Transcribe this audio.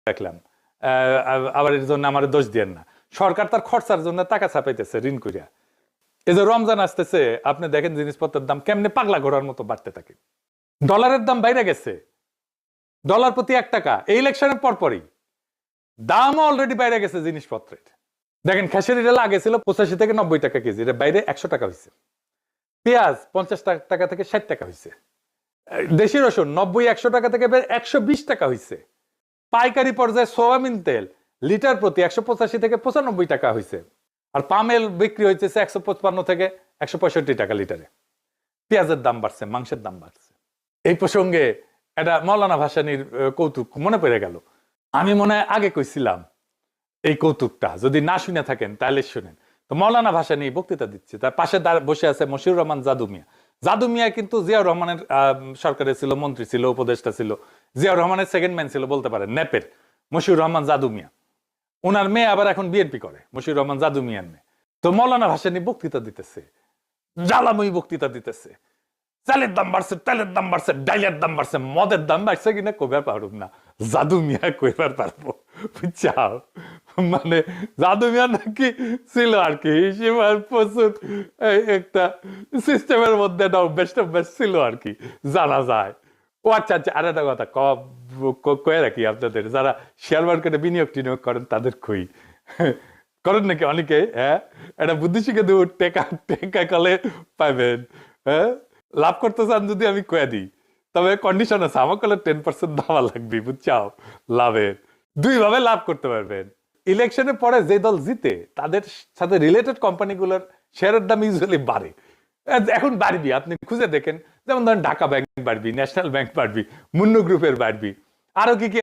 দেখলাম। আবার এর জন্য আমার দোষ দিয়েন না। সরকার তার খরচার জন্য টাকা ছাপাইতেছে ঋণ করিয়া। এই যে রমজান আসতেছে, আপনি দেখেন জিনিসপত্রের দাম কেমনে পাগলা ঘোড়ার মতো বাড়তে থাকে। ডলারের দাম বাইরে গেছে, ডলার প্রতি 1 টাকা। এই ইলেকশনের পরপরই দামও অলরেডি বাইরে গেছে জিনিসপত্রের। দেখেন খেসারি ডাল আগে ছিল 85 থেকে 90 টাকা কেজি, এর বাইরে 100 টাকা হয়েছে। পেঁয়াজ 50 টাকা থেকে 60 টাকা হয়েছে। দেশি রসুন 90-100 টাকা থেকে 120 টাকা হয়েছে। পাইকারি পর্যায়ে সোয়াবিন তেল লিটার প্রতি 185 থেকে 95 টাকা হয়েছে। আর পামেল বিক্রি হয়েছে 155 থেকে 165 টাকা লিটারে। পেঁয়াজের দাম বাড়ছে, মাংসের দাম বাড়ছে। এই প্রসঙ্গে এটা মৌলানা ভাসানীর কৌতুক মনে পড়ে গেল। আমি মনে হয় আগে কইছিলাম এই কৌতুকটা, যদি না শুনে থাকেন তাহলে শুনেন। তো মৌলানা ভাসানী বক্তৃতা দিচ্ছে, তার পাশে বসে আছে মশিউর রহমান জাদু মিয়া। জাদু মিয়া কিন্তু জিয়াউর রহমানের সরকারে ছিল, মন্ত্রী ছিল, উপদেষ্টা ছিল। জিয়াউর রহমানের সেকেন্ড ম্যান ছিল বলতে পারেন, নেপের মশিউর রহমান জাদু মিয়া। ওনার মেয়ে আবার এখন বিএনপি করে, মশিউর রহমান জাদু মিয়ার মেয়ে। তো মৌলানা ভাসানী বক্তৃতা দিতেছে, জ্বালাময়ী বক্তৃতা দিতেছে। চালের দাম বাড়ছে, তেলের দাম বাড়ছে, ডাইলের দাম বাড়ছে, মদের দাম বাড়ছে কিনা কইবার পারব না, জাদু মিয়া কইবার পারবো। বুঝছাও, মানে জাদু মিয়া নাকি ছিল আর কি প্রচুর একটা সিস্টেমের মধ্যে বেস্ট অফ বেস্ট ছিল আর কি, জানা যায়। ও আচ্ছা আচ্ছা, আর একটা কথা কয়ে রাখি আপনাদের, যারা শেয়ার মার্কেটে বিনিয়োগ টিনিয়োগ করেন তাদের কই, করেন নাকি অনেকে? হ্যাঁ, এটা বুদ্ধি শিখে দেব, টেকা টেকা কলে পাইবেন। হ্যাঁ, লাভ করতে চান যদি আমি কয়ে দিই, তবে কন্ডিশন আছে, আমার কলে 10% দামা লাগবে, বুঝছাও। লাভের 2 ভাবে লাভ করতে পারবেন। ইলেকশনের পরে যে দল জিতে তাদের সাথে রিলেটেড কোম্পানিগুলোর শেয়ারের দাম ইউজুয়ালি বাড়ে। এখন বাড়বি, আপনি খুঁজে দেখেন, যেমন ধরেন ঢাকা ব্যাংক বাড়বি, ন্যাশনাল ব্যাংক বাড়বি, মুন্নু গ্রুপের বাড়বি, আরো কি কি